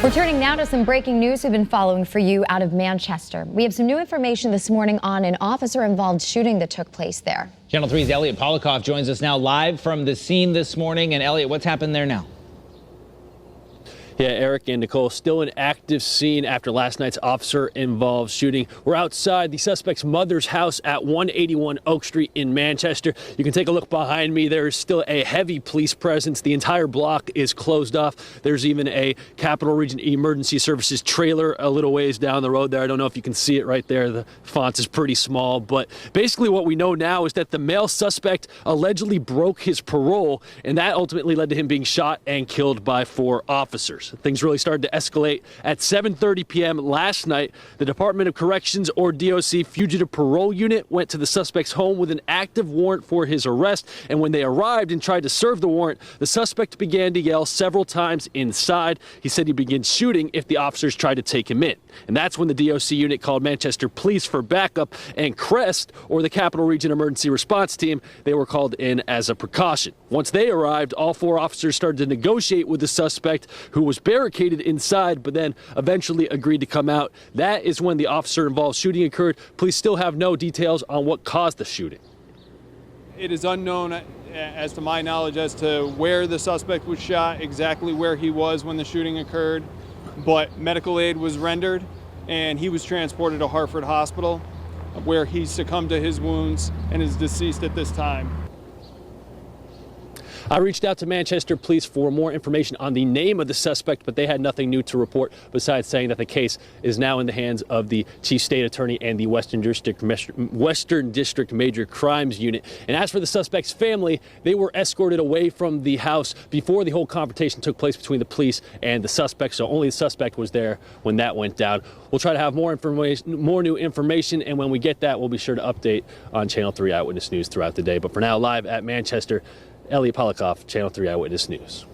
We're turning now to some breaking news we've been following for you out of Manchester. We have some new information this morning on an officer-involved shooting that took place there. Channel 3's Elliot Polikoff joins us now live from the scene this morning. And Elliot, what's happened there now? Yeah, Eric and Nicole, still an active scene after last night's officer-involved shooting. We're outside the suspect's mother's house at 181 Oak Street in Manchester. You can take a look behind me. There is still a heavy police presence. The entire block is closed off. There's even a Capital Region Emergency Services trailer a little ways down the road there. I don't know if you can see it right there. The font is pretty small. But basically what we know now is that the male suspect allegedly broke his parole, and that ultimately led to him being shot and killed by 4 officers. Things really started to escalate at 7:30 p.m. last night. The Department of Corrections, or DOC, Fugitive Parole Unit went to the suspect's home with an active warrant for his arrest. And when they arrived and tried to serve the warrant, the suspect began to yell several times inside. He said he'd begin shooting if the officers tried to take him in. And that's when the DOC unit called Manchester Police for backup, and CREST, or the Capital Region Emergency Response Team, they were called in as a precaution. Once they arrived, all 4 officers started to negotiate with the suspect, who was barricaded inside, but then eventually agreed to come out. That is when the officer-involved shooting occurred. Police still have no details on what caused the shooting. It is unknown, as to my knowledge, as to where the suspect was shot, exactly where he was when the shooting occurred, but medical aid was rendered and he was transported to Hartford Hospital, where he succumbed to his wounds and is deceased at this time. I reached out to Manchester Police for more information on the name of the suspect, but they had nothing new to report besides saying that the case is now in the hands of the Chief State Attorney and the Western District Major Crimes Unit. And as for the suspect's family, they were escorted away from the house before the whole confrontation took place between the police and the suspect. So only the suspect was there when that went down. We'll try to have more information, more new information, and when we get that, we'll be sure to update on Channel 3 Eyewitness News throughout the day. But for now, live at Manchester, Elliot Polikoff, Channel 3 Eyewitness News.